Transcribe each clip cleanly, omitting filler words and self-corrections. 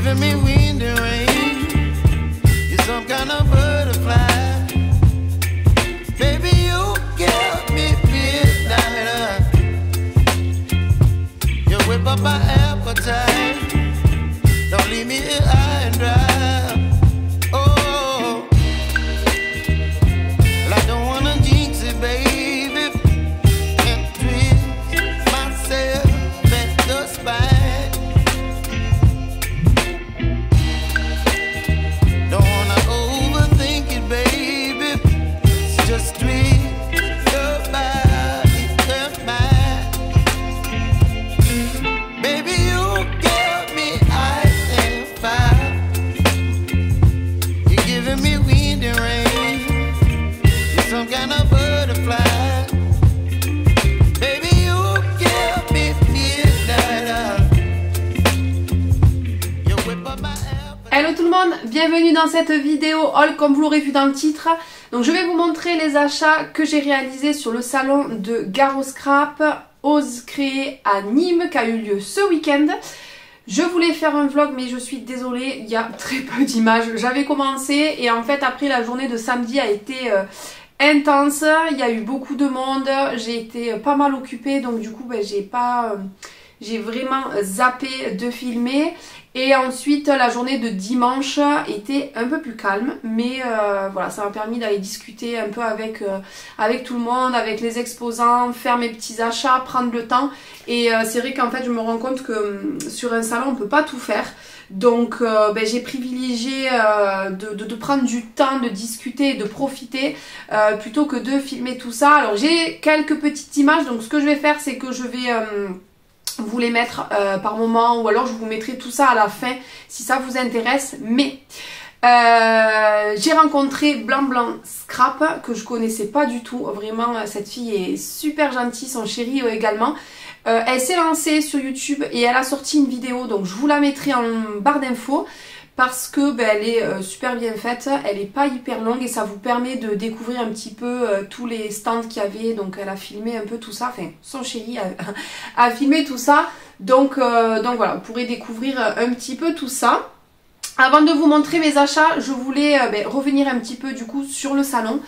giving me wind and rain. You're some kind of butterfly. Baby, you give me midnight. You whip up my appetite. Don't leave me here high and dry. Oh, well, I don't wanna jinx it, baby, and twist myself at the spine. Don't wanna overthink it, baby. It's just twist your body and mine. Baby, you give me ice and fire. You're giving me wind and rain. You're some kind of butterfly. Baby, you give me midnight. You whip up my appetite. Hello tout le monde, bienvenue dans cette vidéo haul comme vous l'aurez vu dans le titre. Donc je vais vous montrer les achats que j'ai réalisés sur le salon de Garo Scrap Ose Créer à Nîmes qui a eu lieu ce week-end. Je voulais faire un vlog mais je suis désolée, il y a très peu d'images. J'avais commencé et en fait après la journée de samedi a été intense, il y a eu beaucoup de monde, j'ai été pas mal occupée donc du coup j'ai vraiment zappé de filmer. Et ensuite la journée de dimanche était un peu plus calme, mais voilà, ça m'a permis d'aller discuter un peu avec tout le monde, avec les exposants, faire mes petits achats, prendre le temps. Et c'est vrai qu'en fait je me rends compte que sur un salon on peut pas tout faire. Donc j'ai privilégié de prendre du temps, de discuter, de profiter plutôt que de filmer tout ça. Alors j'ai quelques petites images, donc ce que je vais faire c'est que je vais vous les mettre par moment, ou alors je vous mettrai tout ça à la fin si ça vous intéresse. Mais j'ai rencontré Blanc Blanc Scrap que je connaissais pas du tout. Vraiment cette fille est super gentille, son chéri également. Elle s'est lancée sur YouTube et elle a sorti une vidéo, donc je vous la mettrai en barre d'infos parce que elle est super bien faite, elle est pas hyper longue et ça vous permet de découvrir un petit peu tous les stands qu'il y avait. Donc elle a filmé un peu tout ça, enfin son chéri a filmé tout ça, donc voilà, vous pourrez découvrir un petit peu tout ça. Avant de vous montrer mes achats, je voulais revenir un petit peu du coup sur le salon.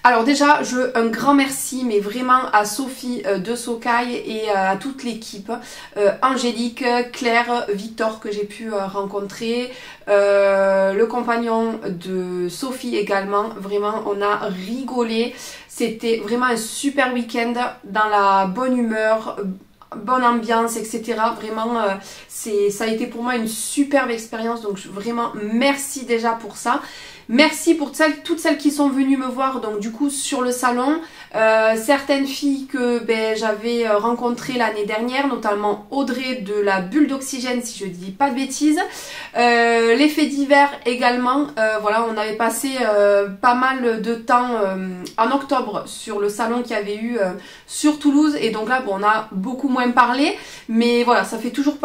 Alors déjà, un grand merci, mais vraiment à Sophie de Sokai et à toute l'équipe, Angélique, Claire, Victor que j'ai pu rencontrer, le compagnon de Sophie également. Vraiment, on a rigolé. C'était vraiment un super week-end dans la bonne humeur, bonne ambiance, etc. Vraiment, ça a été pour moi une superbe expérience. Donc vraiment, merci déjà pour ça. Merci pour toutes celles qui sont venues me voir donc du coup sur le salon. Certaines filles que j'avais rencontrées l'année dernière, notamment Audrey de la bulle d'oxygène si je dis pas de bêtises. Les faits divers également. Voilà, on avait passé pas mal de temps en octobre sur le salon qu'il y avait eu sur Toulouse. Et donc là bon, on a beaucoup moins parlé. Mais voilà, ça fait toujours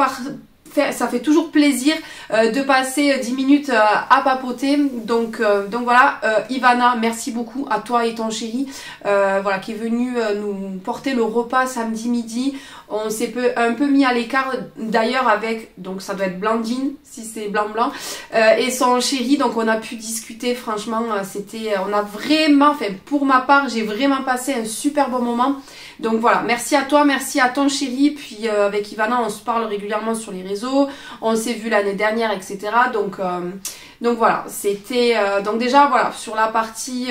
plaisir de passer 10 minutes à papoter. Donc voilà, Ivana, merci beaucoup à toi et ton chéri voilà, qui est venu nous porter le repas samedi midi. On s'est un peu mis à l'écart d'ailleurs avec, donc ça doit être Blandine si c'est Blanc Blanc, et son chéri. Donc on a pu discuter, franchement on a vraiment, enfin pour ma part j'ai vraiment passé un super bon moment. Donc voilà, merci à toi, merci à ton chéri. Puis avec Ivana on se parle régulièrement sur les réseaux, on s'est vu l'année dernière, etc. Donc voilà, c'était donc déjà voilà, sur la partie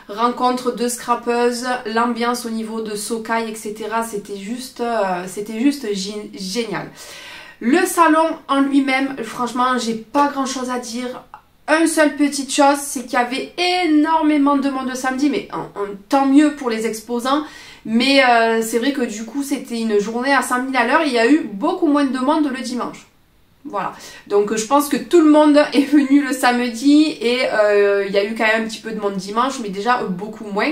rencontre de scrappeuses, l'ambiance au niveau de Sokai, etc. C'était juste génial. Le salon en lui-même, franchement j'ai pas grand chose à dire. Une seule petite chose, c'est qu'il y avait énormément de monde samedi, mais tant mieux pour les exposants. Mais c'est vrai que du coup c'était une journée à 5000 à l'heure, il y a eu beaucoup moins de monde le dimanche. Voilà, donc je pense que tout le monde est venu le samedi et il y a eu quand même un petit peu de monde dimanche, mais déjà beaucoup moins.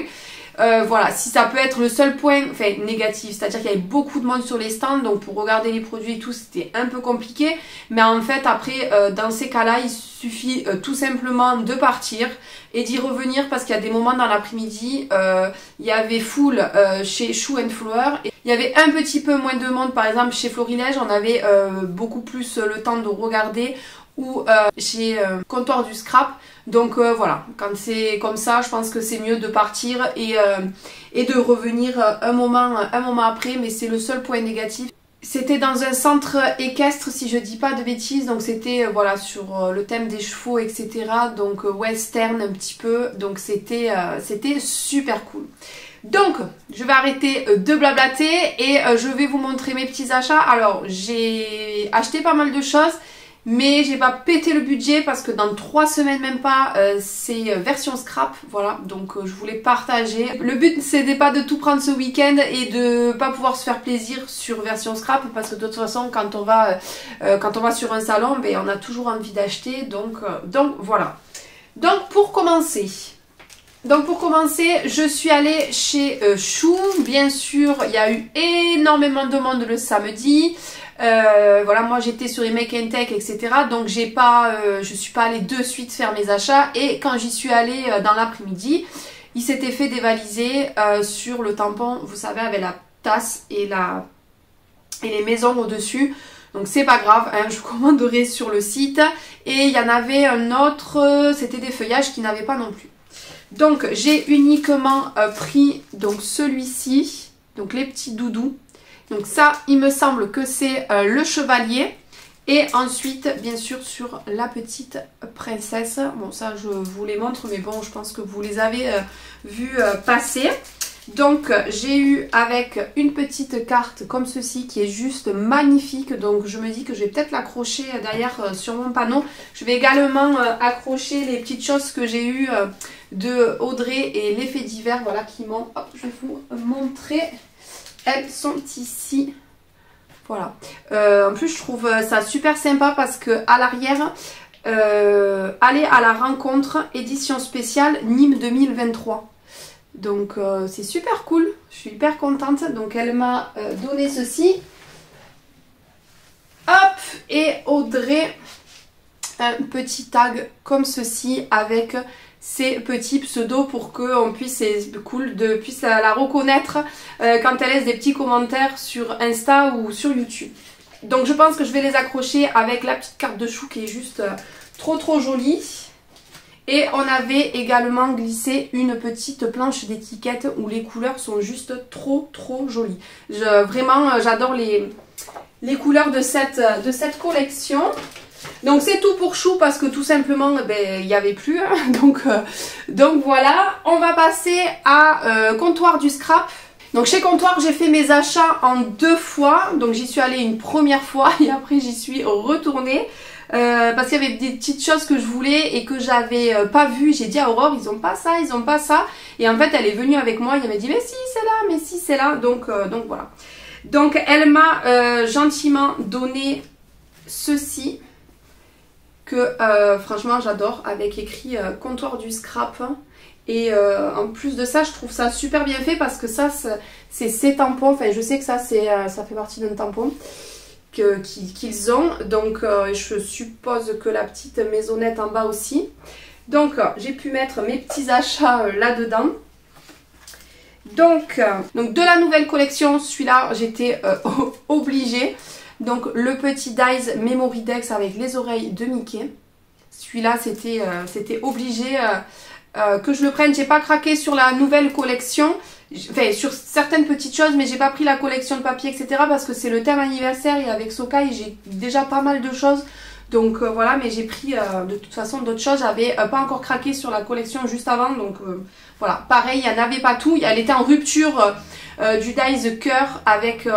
Voilà, si ça peut être le seul point, enfin négatif, c'est-à-dire qu'il y avait beaucoup de monde sur les stands, donc pour regarder les produits et tout c'était un peu compliqué, mais en fait après dans ces cas-là il suffit tout simplement de partir et d'y revenir, parce qu'il y a des moments dans l'après-midi, il y avait full chez Shoe & Flower, et Il y avait un petit peu moins de monde, par exemple chez Florilège, on avait beaucoup plus le temps de regarder, ou chez Comptoir du Scrap. Donc voilà, quand c'est comme ça, je pense que c'est mieux de partir et de revenir un moment après, mais c'est le seul point négatif. C'était dans un centre équestre, si je dis pas de bêtises, donc c'était voilà, sur le thème des chevaux, etc. Donc western un petit peu, donc c'était super cool. Donc je vais arrêter de blablater et je vais vous montrer mes petits achats. Alors j'ai acheté pas mal de choses, mais j'ai pas pété le budget parce que dans 3 semaines même pas, c'est version scrap, voilà, donc je voulais partager. Le but c'était pas de tout prendre ce week-end et de pas pouvoir se faire plaisir sur version scrap, parce que de toute façon quand on va sur un salon, ben, on a toujours envie d'acheter, donc voilà. Donc pour commencer, je suis allée chez Chou. Bien sûr, il y a eu énormément de monde le samedi. Voilà, moi j'étais sur les Make and Take, etc. Donc je suis pas allée de suite faire mes achats. Et quand j'y suis allée dans l'après-midi, il s'était fait dévaliser sur le tampon, vous savez, avec la tasse et les maisons au-dessus. Donc c'est pas grave, hein, je commanderai sur le site. Et il y en avait un autre, c'était des feuillages qui n'avaient pas non plus. Donc j'ai uniquement pris donc celui-ci, donc les petits doudous. Donc ça, il me semble que c'est le chevalier. Et ensuite, bien sûr, sur la petite princesse. Bon, ça, je vous les montre, mais bon, je pense que vous les avez vus passer. Donc, j'ai eu avec une petite carte comme ceci qui est juste magnifique. Donc, je me dis que je vais peut-être l'accrocher derrière sur mon panneau. Je vais également accrocher les petites choses que j'ai eues de Audrey et l'effet divers. Voilà, qui m'ont... Hop, je vais vous montrer. Elles sont ici. Voilà. En plus, je trouve ça super sympa parce que à l'arrière, aller à la rencontre édition spéciale Nîmes 2023. Donc, c'est super cool. Je suis hyper contente. Donc, elle m'a donné ceci. Hop! Et Audrey, un petit tag comme ceci avec ces petits pseudos pour qu'on puisse, c'est cool, puisse la reconnaître quand elle laisse des petits commentaires sur Insta ou sur YouTube. Donc je pense que je vais les accrocher avec la petite carte de Chou qui est juste trop jolie. Et on avait également glissé une petite planche d'étiquette où les couleurs sont juste trop jolies. Vraiment, j'adore les couleurs de cette collection. Donc c'est tout pour Chou parce que tout simplement ben, il n'y avait plus, hein. Donc voilà, on va passer à Comptoir du Scrap. Donc chez Comptoir j'ai fait mes achats en 2 fois, donc j'y suis allée une première fois et après j'y suis retournée parce qu'il y avait des petites choses que je voulais et que j'avais pas vues. J'ai dit à Aurore, ils ont pas ça, ils ont pas ça, et en fait elle est venue avec moi, elle m'a dit mais si c'est là, mais si c'est là, donc voilà. Donc elle m'a gentiment donné ceci que franchement j'adore, avec écrit Comptoir du Scrap. Et en plus de ça, je trouve ça super bien fait parce que ça, c'est ces tampons. Enfin, je sais que ça fait partie d'un tampon qu'ils ont. Donc, je suppose que la petite maisonnette en bas aussi. Donc, j'ai pu mettre mes petits achats là-dedans. Donc, de la nouvelle collection, celui-là, j'étais obligée. Donc le petit Dies Memory Dex avec les oreilles de Mickey. Celui-là c'était obligé que je le prenne. J'ai pas craqué sur la nouvelle collection. Enfin sur certaines petites choses, mais j'ai pas pris la collection de papier, etc. parce que c'est le thème anniversaire et avec Sokai j'ai déjà pas mal de choses. Donc voilà, mais j'ai pris de toute façon d'autres choses. J'avais pas encore craqué sur la collection juste avant. Donc voilà, pareil, il n'y en avait pas tout. Elle était en rupture du Dies cœur avec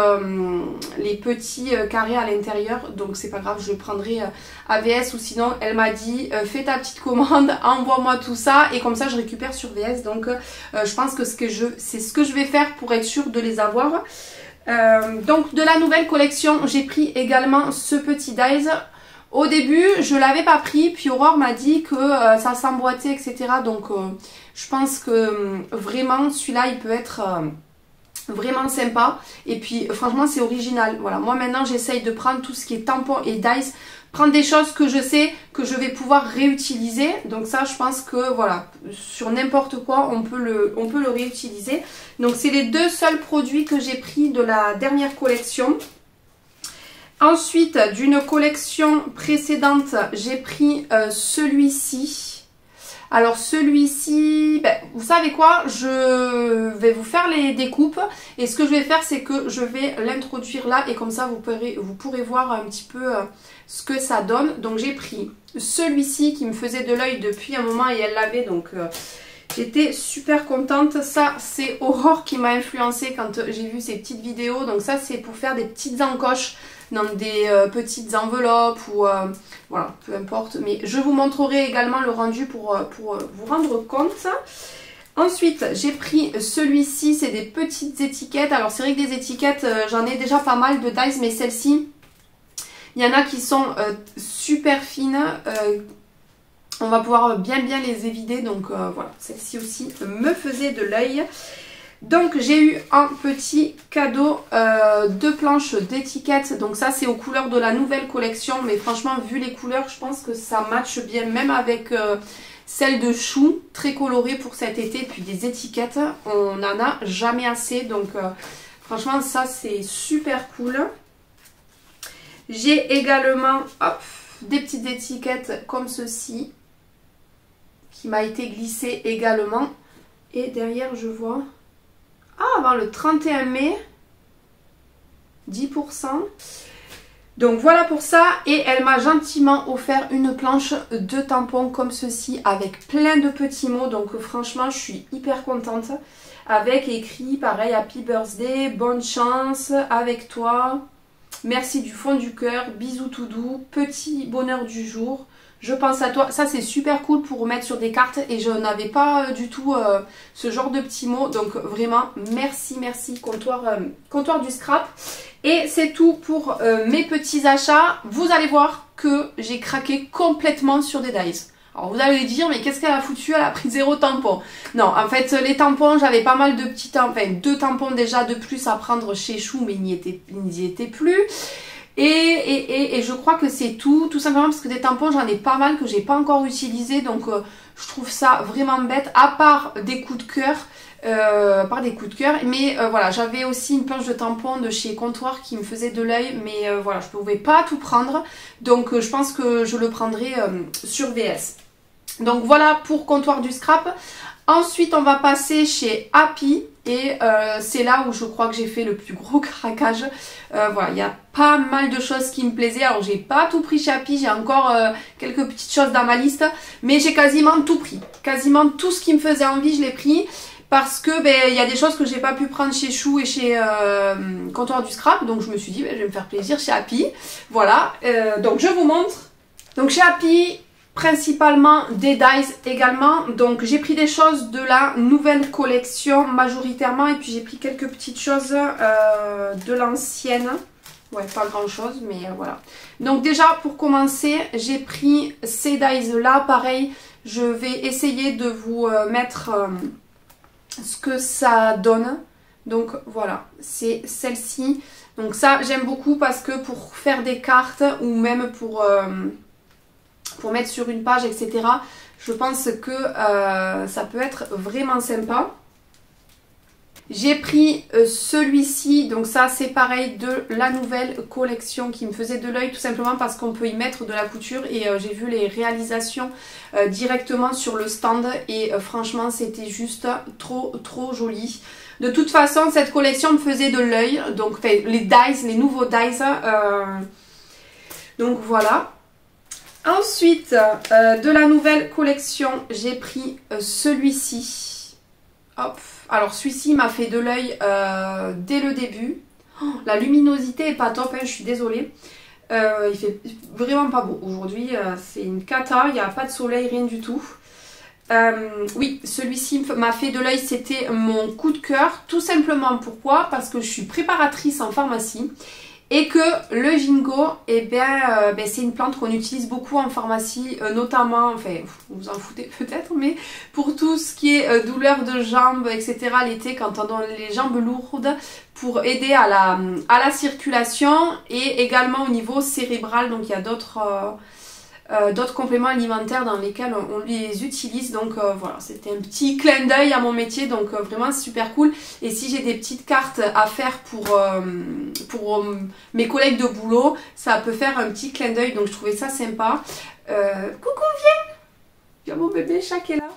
les petits carrés à l'intérieur. Donc c'est pas grave, je prendrai AVS, ou sinon elle m'a dit fais ta petite commande, envoie-moi tout ça et comme ça je récupère sur VS. Donc je pense que c'est ce que je vais faire pour être sûre de les avoir. Donc de la nouvelle collection, j'ai pris également ce petit Dies. Au début, je l'avais pas pris, puis Aurore m'a dit que ça s'emboîtait, etc. Donc, je pense que vraiment, celui-là, il peut être vraiment sympa. Et puis, franchement, c'est original. Voilà, moi maintenant, j'essaye de prendre tout ce qui est tampon et Dies prendre des choses que je sais que je vais pouvoir réutiliser. Donc ça, je pense que voilà, sur n'importe quoi, on peut le réutiliser. Donc c'est les deux seuls produits que j'ai pris de la dernière collection. Ensuite, d'une collection précédente, j'ai pris celui-ci. Alors celui-ci, ben, vous savez quoi, je vais vous faire les découpes et ce que je vais faire c'est que je vais l'introduire là et comme ça vous pourrez voir un petit peu ce que ça donne. Donc j'ai pris celui-ci qui me faisait de l'œil depuis un moment et elle l'avait donc j'étais super contente. Ça c'est Aurore qui m'a influencée quand j'ai vu ces petites vidéos. Donc ça c'est pour faire des petites encoches dans des petites enveloppes ou voilà, peu importe. Mais je vous montrerai également le rendu pour vous rendre compte. Ensuite, j'ai pris celui-ci, c'est des petites étiquettes. Alors c'est vrai que des étiquettes, j'en ai déjà pas mal de Dies, mais celles-ci, il y en a qui sont super fines. On va pouvoir bien les évider. Donc voilà, celle-ci aussi me faisait de l'œil. Donc j'ai eu un petit cadeau, deux planches d'étiquettes. Donc ça c'est aux couleurs de la nouvelle collection. Mais franchement vu les couleurs je pense que ça matche bien. Même avec celle de chou, très colorée pour cet été. Puis des étiquettes, on n'en a jamais assez. Donc franchement ça c'est super cool. J'ai également des petites étiquettes comme ceci. Qui m'a été glissée également. Et derrière je vois... Ah, avant le 31 mai, 10%. Donc voilà pour ça. Et elle m'a gentiment offert une planche de tampons comme ceci avec plein de petits mots. Donc franchement, je suis hyper contente. Avec écrit, pareil, Happy Birthday, bonne chance, avec toi, merci du fond du cœur, bisous tout doux, petit bonheur du jour. Je pense à toi. Ça c'est super cool pour mettre sur des cartes et je n'avais pas du tout ce genre de petits mots. Donc vraiment merci comptoir du scrap. Et c'est tout pour mes petits achats. Vous allez voir que j'ai craqué complètement sur des Dies. Alors vous allez dire mais qu'est-ce qu'elle a foutu? Elle a pris 0 tampon. Non en fait les tampons j'avais pas mal de petits tampons. Enfin 2 tampons déjà de plus à prendre chez Chou mais ils n'y étaient plus. Et je crois que c'est tout simplement parce que des tampons j'en ai pas mal que j'ai pas encore utilisé. Donc je trouve ça vraiment bête à part des coups de cœur. Mais voilà, j'avais aussi une planche de tampons de chez Comptoir qui me faisait de l'œil, mais voilà, je pouvais pas tout prendre, donc je pense que je le prendrai sur VS. Donc voilà pour Comptoir du scrap. Ensuite on va passer chez Happy et c'est là où je crois que j'ai fait le plus gros craquage. Voilà, il y a pas mal de choses qui me plaisaient. Alors j'ai pas tout pris chez Happy, j'ai encore quelques petites choses dans ma liste, mais j'ai quasiment tout pris. Quasiment tout ce qui me faisait envie je l'ai pris. Parce que il y a des choses que j'ai pas pu prendre chez Chou et chez Comptoir du scrap. Donc je me suis dit je vais me faire plaisir chez Happy. Voilà, donc je vous montre. Donc chez Happy, principalement des Dies également. Donc j'ai pris des choses de la nouvelle collection majoritairement. Et puis j'ai pris quelques petites choses de l'ancienne. Ouais, pas grand chose, mais voilà. Donc déjà pour commencer, j'ai pris ces Dies là. Pareil, je vais essayer de vous mettre... ce que ça donne. Donc voilà, c'est celle-ci. Donc ça j'aime beaucoup parce que pour faire des cartes ou même pour mettre sur une page etc, je pense que ça peut être vraiment sympa. J'ai pris celui-ci, donc ça c'est pareil de la nouvelle collection qui me faisait de l'œil tout simplement parce qu'on peut y mettre de la couture et j'ai vu les réalisations directement sur le stand et franchement c'était juste trop joli. De toute façon cette collection me faisait de l'œil, donc les Dies, les nouveaux Dies, donc voilà. Ensuite de la nouvelle collection j'ai pris celui-ci, hop. Alors celui-ci m'a fait de l'œil dès le début. Oh, la luminosité est pas top, hein, je suis désolée. Il fait vraiment pas beau. Aujourd'hui c'est une cata, il n'y a pas de soleil, rien du tout. Oui, celui-ci m'a fait de l'œil, c'était mon coup de cœur. Tout simplement pourquoi? Parce que je suis préparatrice en pharmacie. Et que le ginkgo, eh bien, c'est une plante qu'on utilise beaucoup en pharmacie, notamment, enfin, vous en foutez peut-être, mais pour tout ce qui est douleur de jambes, etc. l'été, quand on a les jambes lourdes, pour aider à la circulation et également au niveau cérébral. Donc il y a d'autres compléments alimentaires dans lesquels on les utilise. Donc voilà, c'était un petit clin d'œil à mon métier, donc vraiment super cool. Et si j'ai des petites cartes à faire pour mes collègues de boulot, ça peut faire un petit clin d'œil, donc je trouvais ça sympa. Coucou, viens! Il y a mon bébé chat qui est là.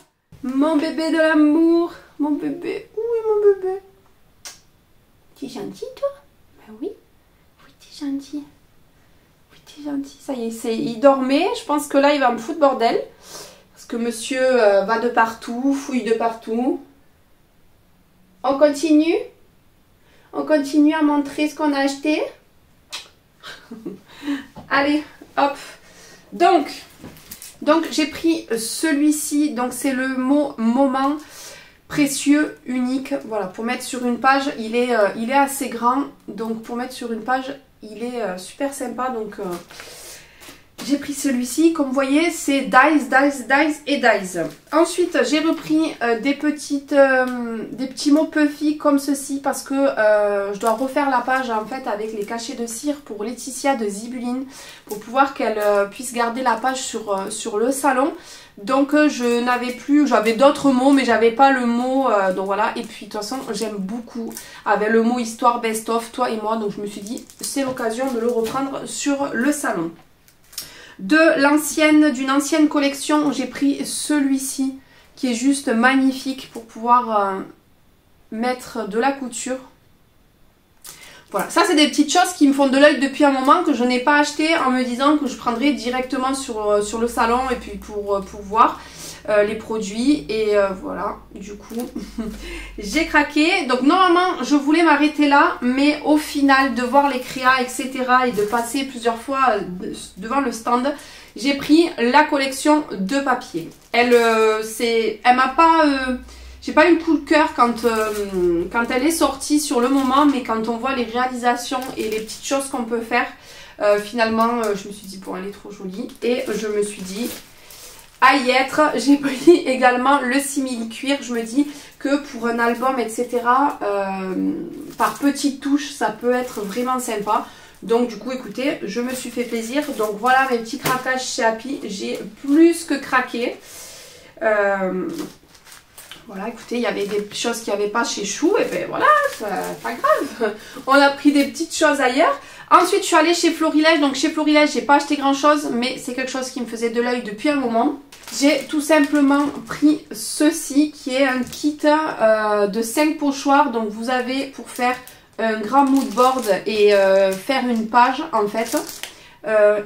Mon bébé de l'amour, mon bébé. Où est mon bébé? T'es gentil toi? Ben oui, oui t'es gentil. Gentil, ça y est, il dormait, je pense que là il va me foutre bordel parce que monsieur va de partout, fouille de partout. On continue à montrer ce qu'on a acheté. Allez, hop. Donc j'ai pris celui-ci, donc c'est le mot moment précieux, unique, voilà, pour mettre sur une page. Il est assez grand, donc pour mettre sur une page il est super sympa. Donc j'ai pris celui-ci, comme vous voyez c'est Dies, Dies, Dies et Dies. Ensuite j'ai repris des petits mots puffy comme ceci, parce que je dois refaire la page en fait avec les cachets de cire pour Laetitia de Zibuline, pour pouvoir qu'elle puisse garder la page sur le salon. Donc j'avais d'autres mots mais j'avais pas le mot, donc voilà. Et puis de toute façon j'aime beaucoup avec le mot histoire best of, toi et moi, donc je me suis dit c'est l'occasion de le reprendre sur le salon. D'une ancienne collection, j'ai pris celui-ci qui est juste magnifique pour pouvoir mettre de la couture. Voilà, ça c'est des petites choses qui me font de l'œil depuis un moment, que je n'ai pas acheté, en me disant que je prendrais directement sur le salon et puis pour voir les produits. Et voilà, du coup j'ai craqué. Donc normalement je voulais m'arrêter là, mais au final de voir les créas etc et de passer plusieurs fois devant le stand, j'ai pris la collection de papier. Elle m'a pas... j'ai pas eu le coup de cœur quand elle est sortie sur le moment, mais quand on voit les réalisations et les petites choses qu'on peut faire, finalement je me suis dit bon elle est trop jolie, et je me suis dit à y être. J'ai pris également le simili-cuir, je me dis que pour un album etc, par petites touches ça peut être vraiment sympa. Donc du coup écoutez, je me suis fait plaisir. Donc voilà mes petits craquages chez Happy, j'ai plus que craqué. Voilà, écoutez, il y avait des choses qu'il n'y avait pas chez Chou, et ben voilà, c'est pas grave. On a pris des petites choses ailleurs. Ensuite, je suis allée chez Florilège. Donc chez Florilège, j'ai pas acheté grand chose, mais c'est quelque chose qui me faisait de l'œil depuis un moment. J'ai tout simplement pris ceci, qui est un kit de 5 pochoirs. Donc vous avez pour faire un grand mood board et faire une page en fait.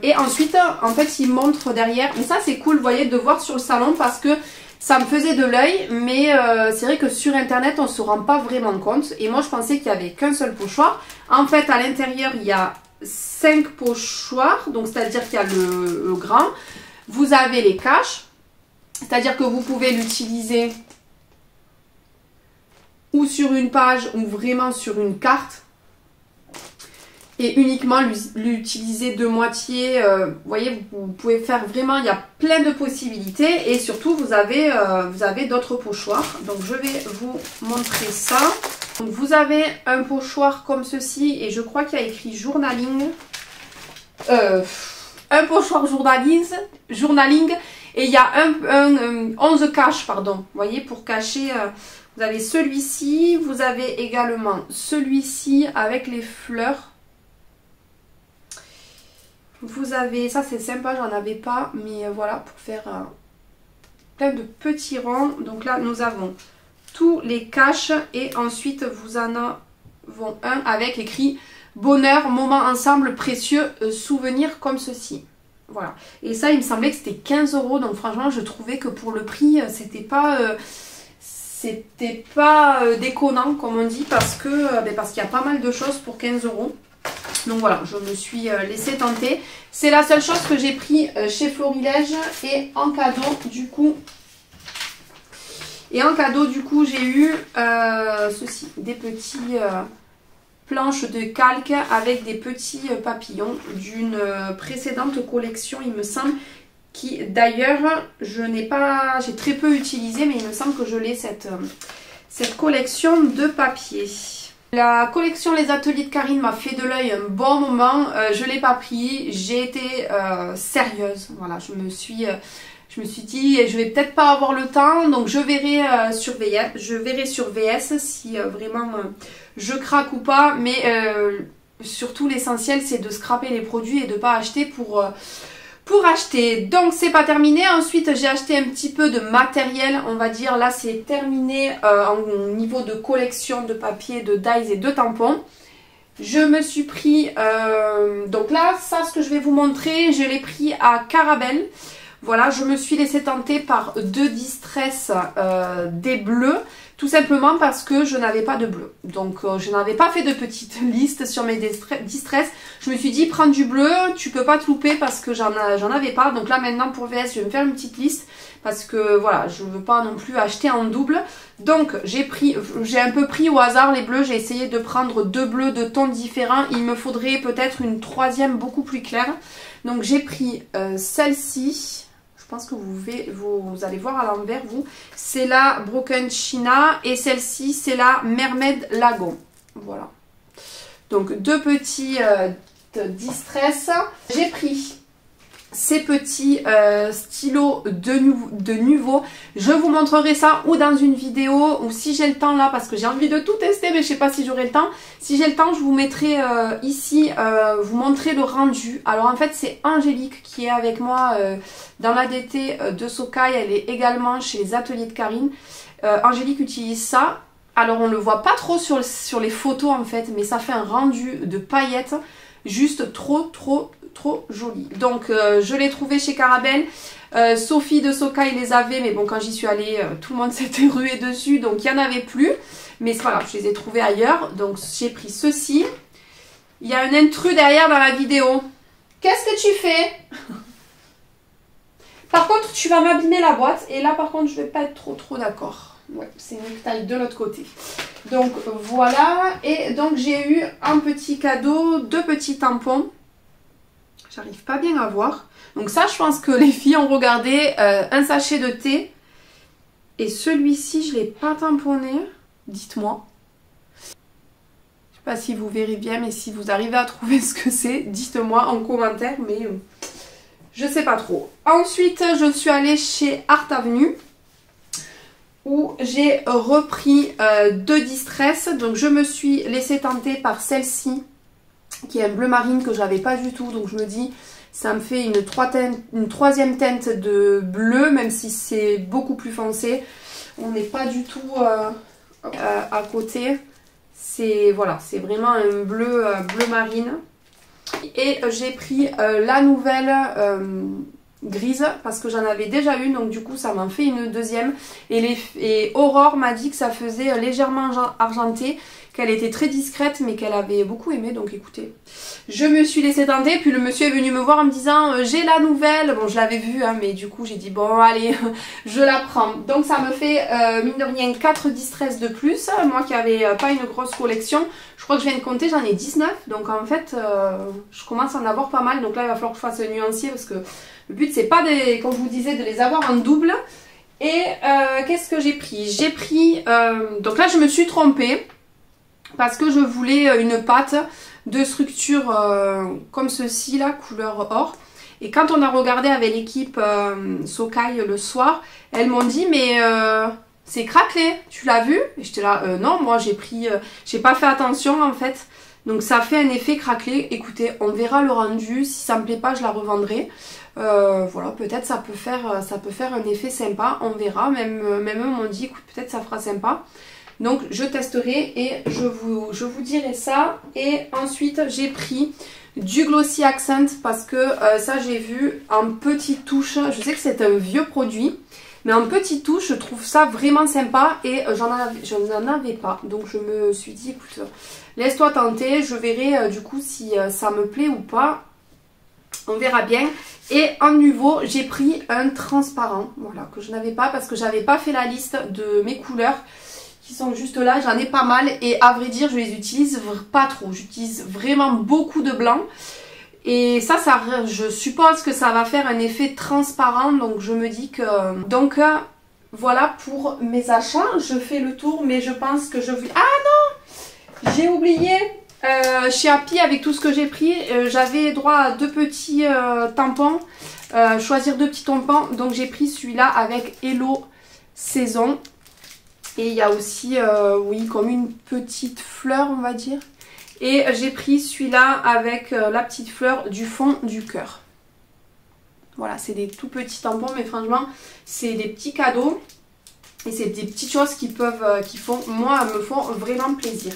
Et ensuite, en fait, il montre derrière. Mais ça, c'est cool, vous voyez, de voir sur le salon, parce que ça me faisait de l'œil, mais c'est vrai que sur internet on ne se rend pas vraiment compte. Et moi je pensais qu'il n'y avait qu'un seul pochoir. En fait à l'intérieur il y a 5 pochoirs, donc c'est à dire qu'il y a le grand. Vous avez les caches, c'est à dire que vous pouvez l'utiliser ou sur une page ou vraiment sur une carte. Et uniquement l'utiliser de moitié, vous voyez, vous pouvez faire vraiment, il y a plein de possibilités. Et surtout vous avez d'autres pochoirs, donc je vais vous montrer ça. Donc vous avez un pochoir comme ceci, et je crois qu'il y a écrit journaling, un pochoir journaling, et il y a un 11 caches, pardon, vous voyez, pour cacher. Vous avez celui-ci, vous avez également celui-ci avec les fleurs. Vous avez, ça c'est sympa, j'en avais pas, mais voilà, pour faire plein de petits ronds. Donc là nous avons tous les caches, et ensuite vous en avez un avec écrit bonheur, moment ensemble précieux, souvenirs comme ceci. Voilà, et ça il me semblait que c'était 15 €, donc franchement je trouvais que pour le prix c'était pas déconnant comme on dit, parce qu'il y a pas mal de choses pour 15 €. Donc voilà, je me suis laissé tenter. C'est la seule chose que j'ai pris chez Florilège. Et en cadeau du coup, j'ai eu ceci, des petits planche de calque avec des petits papillons d'une précédente collection, il me semble, qui d'ailleurs j'ai très peu utilisé, mais il me semble que je l'ai cette collection de papier. La collection Les Ateliers de Karine m'a fait de l'œil un bon moment, je ne l'ai pas pris, j'ai été sérieuse, voilà, je me suis dit je vais peut-être pas avoir le temps, donc je verrai sur VS si vraiment je craque ou pas, mais surtout l'essentiel c'est de scraper les produits et de pas acheter pour acheter. Donc c'est pas terminé. Ensuite j'ai acheté un petit peu de matériel, on va dire. Là c'est terminé en niveau de collection de papier, de dies et de tampons. Je me suis pris, donc là ça ce que je vais vous montrer, je l'ai pris à Carabel. Voilà, je me suis laissée tenter par 2 Distress des bleus, tout simplement parce que je n'avais pas de bleu. Donc je n'avais pas fait de petite liste sur mes Distress. Je me suis dit, prends du bleu, tu peux pas te louper parce que j'en avais pas. Donc là maintenant pour VS, je vais me faire une petite liste parce que voilà, je ne veux pas non plus acheter en double. Donc j'ai un peu pris au hasard les bleus, j'ai essayé de prendre 2 bleus de tons différents. Il me faudrait peut-être une 3e beaucoup plus claire. Donc j'ai pris celle-ci. Je pense que vous allez voir à l'envers, vous. C'est la Broken China et celle-ci, c'est la Mermaid Lagon. Voilà. Donc, 2 petits Distress. J'ai pris ces petits stylos de Nuvo. Je vous montrerai ça ou dans une vidéo ou si j'ai le temps là, parce que j'ai envie de tout tester, mais je sais pas si j'aurai le temps. Si j'ai le temps, je vous mettrai ici, vous montrer le rendu. Alors en fait, c'est Angélique qui est avec moi dans l'ADT de Socai. Elle est également chez les Ateliers de Karine. Angélique utilise ça. Alors on le voit pas trop sur les photos en fait, mais ça fait un rendu de paillettes juste trop joli. Donc je l'ai trouvé chez Carabel. Sophie de Socai les avait, mais bon quand j'y suis allée, tout le monde s'était rué dessus, donc il n'y en avait plus. Mais c'est pas grave, je les ai trouvés ailleurs. Donc j'ai pris ceci. Il y a un intrus derrière dans la vidéo. Qu'est-ce que tu fais? Par contre, tu vas m'abîmer la boîte. Et là, par contre, je vais pas être trop d'accord. Ouais, c'est une taille de l'autre côté. Donc, voilà. Et donc, j'ai eu un petit cadeau, 2 petits tampons. J'arrive pas bien à voir. Donc ça, je pense que les filles ont regardé un sachet de thé. Et celui-ci, je ne l'ai pas tamponné. Dites-moi. Je ne sais pas si vous verrez bien, mais si vous arrivez à trouver ce que c'est, dites-moi en commentaire. Mais je ne sais pas trop. Ensuite, je suis allée chez Art Avenue, où j'ai repris 2 Distress. Donc je me suis laissée tenter par celle-ci, qui est un bleu marine que je n'avais pas du tout. Donc je me dis, ça me fait une 3e teinte de bleu, même si c'est beaucoup plus foncé. On n'est pas du tout à côté. C'est voilà, c'est vraiment un bleu marine. Et j'ai pris la nouvelle grise parce que j'en avais déjà une, donc du coup ça m'en fait une 2e. Et Aurore m'a dit que ça faisait légèrement argenté, qu'elle était très discrète mais qu'elle avait beaucoup aimé. Donc écoutez, je me suis laissée tenter, puis le monsieur est venu me voir en me disant j'ai la nouvelle. Bon, je l'avais vue hein, mais du coup j'ai dit bon allez je la prends. Donc ça me fait mine de rien 4 Distress de plus. Moi qui avais pas une grosse collection, je crois que je viens de compter, j'en ai 19. Donc en fait je commence à en avoir pas mal. Donc là il va falloir que je fasse un nuancier parce que le but c'est pas, comme je vous disais, de les avoir en double. Et qu'est-ce que j'ai pris? J'ai pris, donc là je me suis trompée parce que je voulais une pâte de structure comme ceci là, couleur or. Et quand on a regardé avec l'équipe Socai le soir, elles m'ont dit mais c'est craquelé, tu l'as vu? Et j'étais là, non, moi j'ai pas fait attention en fait. Donc ça fait un effet craquelé. Écoutez, on verra le rendu, si ça me plaît pas je la revendrai. Voilà, peut-être ça peut faire un effet sympa, on verra. Même eux m'ont dit, écoute, peut-être ça fera sympa. Donc je testerai et je vous dirai ça. Et ensuite j'ai pris du Glossy Accent parce que ça j'ai vu en petite touche. Je sais que c'est un vieux produit, mais en petite touche je trouve ça vraiment sympa et j'en avais pas. Donc je me suis dit, écoute, laisse-toi tenter, je verrai du coup si ça me plaît ou pas. On verra bien. Et en nouveau, j'ai pris un transparent, voilà, que je n'avais pas parce que j'avais pas fait la liste de mes couleurs. qui sont juste là, j'en ai pas mal et à vrai dire je les utilise pas trop, j'utilise vraiment beaucoup de blanc et ça je suppose que ça va faire un effet transparent, donc je me dis que... Donc voilà pour mes achats, je fais le tour mais je pense que je vais... Ah non, j'ai oublié, chez Happy avec tout ce que j'ai pris, j'avais droit à 2 petits tampons, choisir 2 petits tampons, donc j'ai pris celui-là avec Hello Saison. Et il y a aussi, oui, comme une petite fleur, on va dire. Et j'ai pris celui-là avec la petite fleur du fond du cœur. Voilà, c'est des tout petits tampons, mais franchement, c'est des petits cadeaux. Et c'est des petites choses qui me font vraiment plaisir.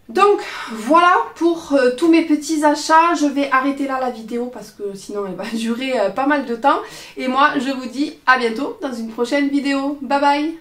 Donc, voilà pour tous mes petits achats. Je vais arrêter là la vidéo parce que sinon, elle va durer pas mal de temps. Et moi, je vous dis à bientôt dans une prochaine vidéo. Bye bye!